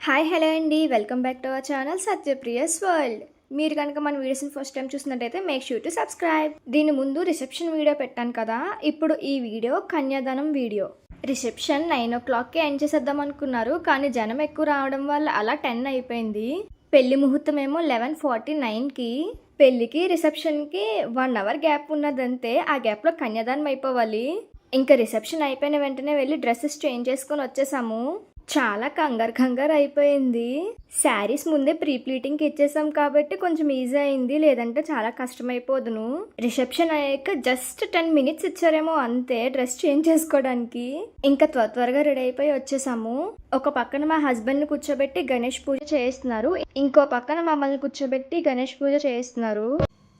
Hi hello అండి, welcome back to our channel Satyapriya's world. మీరు కనుక మన వీడియోస్ని ఫస్ట్ టైం చూసినట్టయితే మేక్ ష్యూర్ టు సబ్స్క్రైబ్. దీని ముందు రిసెప్షన్ వీడియో పెట్టాను కదా, ఇప్పుడు ఈ వీడియో కన్యాదానం వీడియో. రిసెప్షన్ 9 o'clockకి ఎండ్ చేసేద్దాం అనుకున్నారు, కానీ జనం ఎక్కువ రావడం వల్ల అలా 10 అయిపోయింది. పెళ్లి ముహూర్తం ఏమో 11:49కి. పెళ్లికి రిసెప్షన్కి 1 hour గ్యాప్ ఉన్నదంతే. ఆ గ్యాప్లో కన్యాదానం అయిపోవాలి. ఇంకా రిసెప్షన్ అయిపోయిన వెంటనే వెళ్ళి డ్రెస్సెస్ చేంజ్ చేసుకొని వచ్చేసాము. చాలా కంగారు అయిపోయింది. శారీస్ ముందే ప్రీ ప్లీటింగ్కి ఇచ్చేసాం కాబట్టి కొంచెం ఈజీ అయింది, లేదంటే చాలా కష్టమైపోదును. రిసెప్షన్ అయ్యాక జస్ట్ 10 minutes ఇచ్చారేమో అంతే డ్రెస్ చేంజ్ చేసుకోవడానికి. ఇంకా త్వరగా రెడీ అయిపోయి వచ్చేసాము. ఒక పక్కన మా హస్బెండ్ని కూర్చోబెట్టి గణేష్ పూజ చేయిస్తున్నారు, ఇంకో పక్కన మమ్మల్ని కూర్చోబెట్టి గణేష్ పూజ చేయిస్తున్నారు.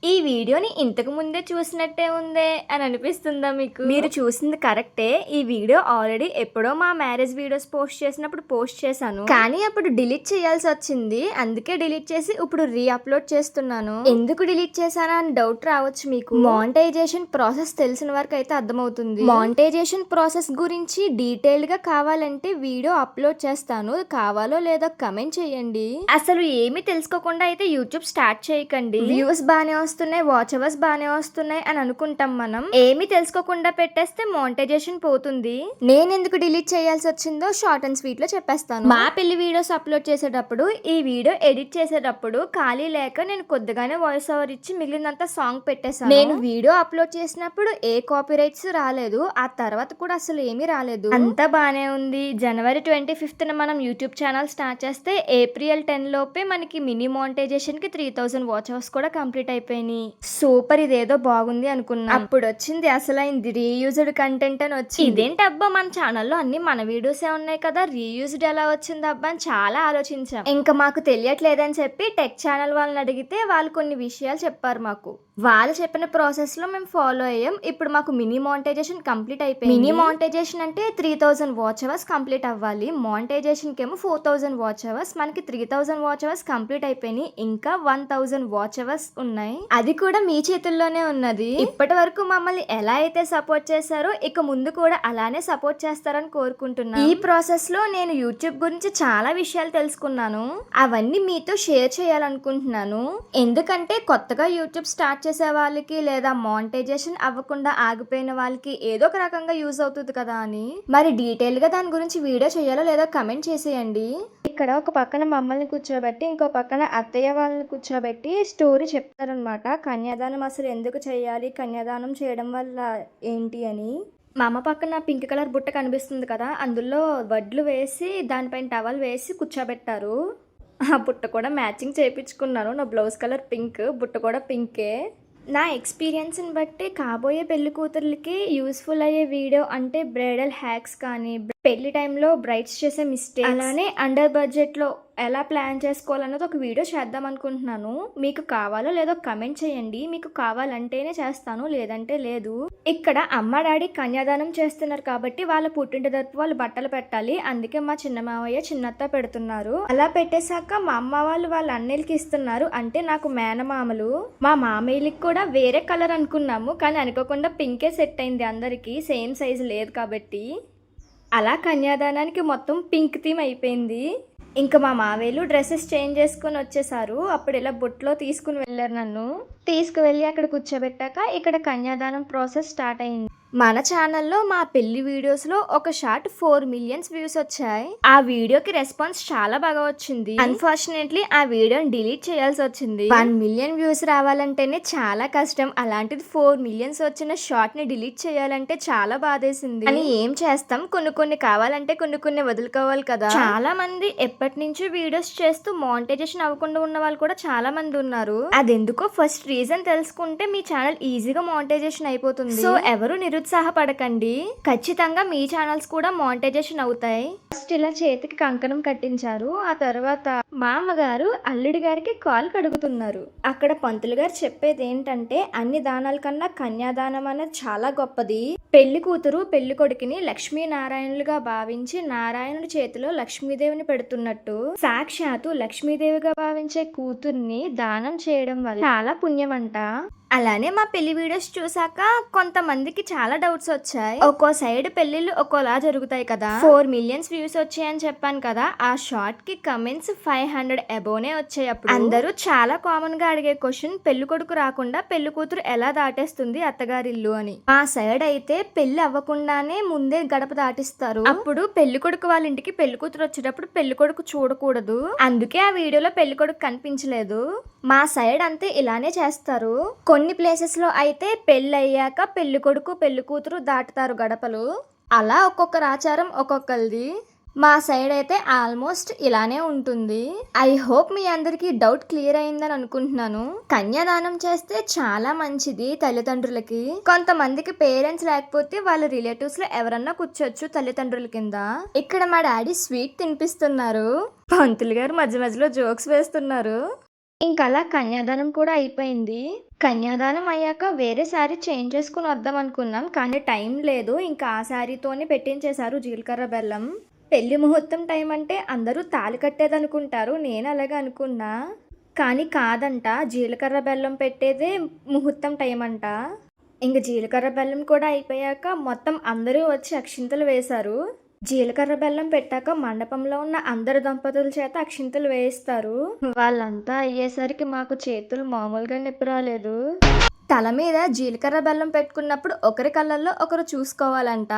ఈ వీడియోని ఇంతకు ముందే చూసినట్టే ఉందే అని అనిపిస్తుందా మీకు? మీరు చూసింది కరెక్టే. ఈ వీడియో ఆల్రెడీ ఎప్పుడో మా మ్యారేజ్ వీడియోస్ పోస్ట్ చేసినప్పుడు పోస్ట్ చేశాను, కానీ అప్పుడు డిలీట్ చేయాల్సి వచ్చింది. అందుకే డిలీట్ చేసి ఇప్పుడు రీఅప్లోడ్ చేస్తున్నాను. ఎందుకు డిలీట్ చేశానా అని డౌట్ రావచ్చు మీకు. మానిటైజేషన్ ప్రాసెస్ తెలిసిన వరకు అయితే అర్థమవుతుంది. మానిటైజేషన్ ప్రాసెస్ గురించి డీటెయిల్డ్ గా కావాలంటే వీడియో అప్లోడ్ చేస్తాను, కావాలో లేదో కమెంట్ చేయండి. అసలు ఏమీ తెలుసుకోకుండా అయితే యూట్యూబ్ స్టార్ట్ చేయకండి. వ్యూస్ బానే వస్తున్నాయి, వాచ్ అవర్స్ బానే వస్తున్నాయి అని అనుకుంటాం మనం. ఏమి తెలుసుకోకుండా పెట్టేస్తే మానిటైజేషన్ పోతుంది. నేను ఎందుకు డిలీట్ చేయాల్సి వచ్చిందో షార్ట్ అండ్ స్వీట్ లో చెప్పేస్తాను. మా పెళ్లి వీడియోస్ అప్లోడ్ చేసేటప్పుడు, ఈ వీడియో ఎడిట్ చేసేటప్పుడు ఖాళీ లేక నేను కొద్దిగానే వాయిస్ ఓవర్ ఇచ్చి మిగిలినంత సాంగ్ పెట్టేశాను. నేను వీడియో అప్లోడ్ చేసినప్పుడు ఏ కాపీ రైట్స్ రాలేదు, ఆ తర్వాత కూడా అసలు ఏమీ రాలేదు. అంతా బానే ఉంది. January 25th మనం యూట్యూబ్ ఛానల్ స్టార్ట్ చేస్తే April 10 లోపే మనకి మినీ మానిటైజేషన్ కి 3000 వాచ్ అవర్స్ కూడా కంప్లీట్ అయిపోయింది. సూపర్, ఇదేదో బాగుంది అనుకున్నా. అప్పుడు వచ్చింది అసలైంది రీయూజ్డ్ కంటెంట్ అని వచ్చి, ఇదేంటి అబ్బా మన ఛానల్లో అన్ని మన వీడియోసే ఉన్నాయి కదా, రీయూజ్డ్ ఎలా వచ్చింది అబ్బా అని చాలా ఆలోచించాం. ఇంకా మాకు తెలియట్లేదని చెప్పి టెక్ ఛానల్ వాళ్ళని అడిగితే వాళ్ళు కొన్ని విషయాలు చెప్పారు మాకు. వాళ్ళు చెప్పిన ప్రాసెస్ లో మేము ఫాలో అయ్యాం. ఇప్పుడు మాకు మినీ మానిటైజేషన్ కంప్లీట్ అయిపోయింది. మినీ మానిటైజేషన్ అంటే 3000 వాచ్ అవర్స్ కంప్లీట్ అవ్వాలి. మానిటైజేషన్ కేమో 4000 వాచ్ అవర్స్. మనకి 3000 వాచ్ అవర్స్ కంప్లీట్ అయిపోయినాయి, ఇంకా 1000 వాచ్ అవర్స్ ఉన్నాయి. అది కూడా మీ చేతుల్లోనే ఉన్నది. ఇప్పటి వరకు మమ్మల్ని ఎలా అయితే సపోర్ట్ చేశారో ఇక ముందు కూడా అలానే సపోర్ట్ చేస్తారని కోరుకుంటున్నాను. ఈ ప్రాసెస్ లో నేను యూట్యూబ్ గురించి చాలా విషయాలు తెలుసుకున్నాను, అవన్నీ మీతో షేర్ చేయాలనుకుంటున్నాను. ఎందుకంటే కొత్తగా యూట్యూబ్ స్టార్ట్ చేసే వాళ్ళకి లేదా మానిటైజేషన్ అవ్వకుండా ఆగిపోయిన వాళ్ళకి ఏదో ఒక రకంగా యూజ్ అవుతుంది కదా అని. మరి డీటెయిల్ గా దాని గురించి వీడియో చేయాలో లేదో కమెంట్ చేసేయండి. ఇక్కడ ఒక పక్కన మమ్మల్ని కూర్చోబెట్టి ఇంకో పక్కన అత్తయ్య వాళ్ళని కూర్చోబెట్టి స్టోరీ చెప్తారనమాట. కన్యాదానం అసలు ఎందుకు చేయాలి, కన్యాదానం చేయడం వల్ల ఏంటి అని. మా అమ్మ పక్కన పింక్ కలర్ బుట్ట కనిపిస్తుంది కదా, అందులో వడ్లు వేసి దానిపైన టవల్ వేసి కూర్చోబెట్టారు. ఆ బుట్ట కూడా మ్యాచింగ్ చేయించుకున్నాను. నా బ్లౌజ్ కలర్ పింక్, బుట్ట కూడా పింకే. నా ఎక్స్పీరియన్స్ని బట్టి కాబోయే పెళ్లి కూతుర్లకి యూస్ఫుల్ అయ్యే వీడియో అంటే బ్రైడల్ హ్యాక్స్ కానీ, పెళ్లి టైంలో బ్రైడ్స్ చేసే మిస్టేక్, అలానే అండర్ బడ్జెట్లో ఎలా ప్లాన్ చేసుకోవాలన్నది ఒక వీడియో చేద్దాం అనుకుంటున్నాను. మీకు కావాలో లేదో కమెంట్ చేయండి. మీకు కావాలంటేనే చేస్తాను, లేదంటే లేదు. ఇక్కడ అమ్మ డాడీ కన్యాదానం చేస్తున్నారు కాబట్టి వాళ్ళ పుట్టింటి తరపు వాళ్ళు బట్టలు పెట్టాలి, అందుకే మా చిన్న మావయ్య చిన్నత్త పెడుతున్నారు. అలా పెట్టేశాక మా అమ్మ వాళ్ళు వాళ్ళ అన్నయ్యలకి ఇస్తున్నారు, అంటే నాకు మేనమామలు. మా మామయ్యలకి కూడా వేరే కలర్ అనుకున్నాము, కానీ అనుకోకుండా పింకే సెట్ అయింది అందరికి, సేమ్ సైజు లేదు కాబట్టి. అలా కన్యాదానానికి మొత్తం పింక్ థీమ్ అయిపోయింది. ఇంకా మా మావేలు డ్రెస్సెస్ చేంజ్ చేసుకుని వచ్చేసారు. అప్పుడు ఇలా బొట్లో తీసుకుని వెళ్ళారు. నన్ను తీసుకువెళ్ళి అక్కడ కూర్చోబెట్టాక ఇక్కడ కన్యాదానం ప్రాసెస్ స్టార్ట్ అయింది. మన ఛానల్లో మా పెళ్లి వీడియోస్లో ఒక షార్ట్ 4 million వ్యూస్ వచ్చాయి. ఆ వీడియోకి రెస్పాన్స్ చాలా బాగా వచ్చింది. అన్ఫార్చునేట్లీ ఆ వీడియోని డిలీట్ చేయాల్సి వచ్చింది. 1 million వ్యూస్ రావాలంటేనే చాలా కష్టం, అలాంటిది 4 million వచ్చిన షార్ట్ ని డిలీట్ చేయాలంటే చాలా బాధేసింది. అని ఏం చేస్తాం, కొన్ని కావాలంటే కొన్ని వదులుకోవాలి కదా. చాలా మంది ఎప్పటి నుంచో వీడియోస్ చేస్తూ మానిటైజేషన్ అవ్వకుండా ఉన్న వాళ్ళు కూడా చాలా మంది ఉన్నారు. అదెందుకో ఫస్ట్ రీజన్ తెలుసుకుంటే మీ ఛానల్ ఈజీగా మానిటైజేషన్ అయిపోతుంది. సో ఎవరు నిరుత్సాహపడకండి, ఖచ్చితంగా మీ ఛానల్స్ కూడా మానిటైజేషన్ అవుతాయి. ఫస్ట్ ఇలా చేతికి కంకణం కట్టించారు. ఆ తర్వాత మామగారు అల్లుడి గారికి కాల్ కడుగుతున్నారు. అక్కడ పంతులు గారు చెప్పేది ఏంటంటే, అన్ని దానాల కన్నా కన్యాదానం అనేది చాలా గొప్పది. పెళ్లి కూతురు పెళ్లి కొడుకుని లక్ష్మీనారాయణులుగా భావించి నారాయణుడి చేతిలో లక్ష్మీదేవిని పెడుతున్నట్టు, సాక్షాత్తు లక్ష్మీదేవిగా భావించే కూతుర్ని దానం చేయడం వల్ల చాలా పుణ్యమంట. అలానే మా పెళ్లి వీడియోస్ చూసాక కొంతమందికి చాలా డౌట్స్ వచ్చాయి. ఒక్కో సైడ్ పెళ్లిళ్ళు ఒక్కోలా జరుగుతాయి కదా. 4 మిలియన్స్ వ్యూస్ వచ్చాయని చెప్పాను కదా. ఆ షార్ట్ కి కమెంట్స్ 500 అబోనే వచ్చాయి. అప్పుడు అందరూ చాలా కామన్ గా అడిగే క్వశ్చన్, పెళ్లి కొడుకు రాకుండా పెళ్లి కూతురు ఎలా దాటేస్తుంది అత్తగారిల్లు అని. మా సైడ్ అయితే పెళ్లి అవ్వకుండానే ముందే గడప దాటిస్తారు. అప్పుడు పెళ్లి కొడుకు వాళ్ళ ఇంటికి పెళ్లి కూతురు వచ్చేటప్పుడు పెళ్లి కొడుకు చూడకూడదు. అందుకే ఆ వీడియోలో పెళ్లి కొడుకు కనిపించలేదు. మా సైడ్ అంతే ఇలానే చేస్తారు. కొన్ని ప్లేసెస్ లో అయితే పెళ్లి అయ్యాక పెళ్లి కొడుకు పెళ్లి కూతురు దాటుతారు గడపలు. అలా ఒక్కొక్కరు ఆచారం ఒక్కొక్కరిది. మా సైడ్ అయితే ఆల్మోస్ట్ ఇలానే ఉంటుంది. ఐ హోప్ మీ అందరికీ డౌట్ క్లియర్ అయిందని అనుకుంటున్నాను. కన్యాదానం చేస్తే చాలా మంచిది తల్లిదండ్రులకి. కొంతమందికి పేరెంట్స్ లేకపోతే వాళ్ళ రిలేటివ్స్ లో ఎవరన్నా కూర్చోచ్చు తల్లిదండ్రుల కింద. ఇక్కడ మా డాడీ స్వీట్ తినిపిస్తున్నారు. పంతులు గారు మధ్య మధ్యలో జోక్స్ వేస్తున్నారు. ఇంకలా కన్యాదానం కూడా అయిపోయింది. కన్యాదానం అయ్యాక వేరే శారీ చేంజ్ చేసుకుని వద్దాం అనుకున్నాం, కానీ టైం లేదు. ఇంకా ఆ శారీతోనే పెట్టించేశారు జీలకర్ర బెల్లం. పెళ్లి ముహూర్తం టైం అంటే అందరూ తాళి కట్టేదనుకుంటారు, నేను అలాగే అనుకున్నా. కానీ కాదంట, జీలకర్ర బెల్లం పెట్టేదే ముహూర్తం టైం అంట. ఇంక జీలకర్ర బెల్లం కూడా అయిపోయాక మొత్తం అందరూ వచ్చి అక్షింతలు వేశారు. జీలకర్ర బెల్లం పెట్టాక మండపంలో ఉన్న అందరు దంపతుల చేత అక్షింతలు వేయిస్తారు. వాళ్ళంతా అయ్యేసరికి మాకు చేతులు మామూలుగా నొప్పి రాలేదు. తల మీద జీలకర్ర బెల్లం పెట్టుకున్నప్పుడు ఒకరి కళ్ళల్లో ఒకరు చూసుకోవాలంట.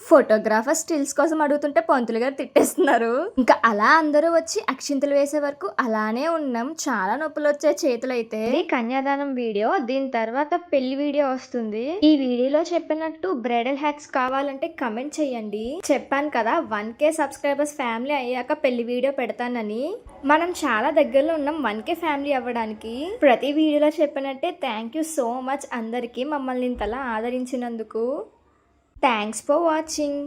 ఫోటోగ్రాఫర్ స్టిల్స్ కోసం అడుగుతుంటే పంతులు గారు తిట్టేస్తున్నారు. ఇంకా అలా అందరూ వచ్చి అక్షింతలు వేసే వరకు అలానే ఉన్నాం. చాలా నొప్పులు వచ్చే చేతులు అయితే. కన్యాదానం వీడియో, దీని తర్వాత పెళ్లి వీడియో వస్తుంది. ఈ వీడియోలో చెప్పినట్టు బ్రైడల్ హ్యాక్స్ కావాలంటే కమెంట్ చేయండి. చెప్పాను కదా 1K సబ్స్క్రైబర్స్ ఫ్యామిలీ అయ్యాక పెళ్లి వీడియో పెడతానని. మనం చాలా దగ్గరలో ఉన్నాం 1K ఫ్యామిలీ అవ్వడానికి. ప్రతి వీడియోలో చెప్పినట్టే థ్యాంక్ యూ సో మచ్ అందరికీ మమ్మల్ని ఇంతలా ఆదరించినందుకు. Thanks for watching.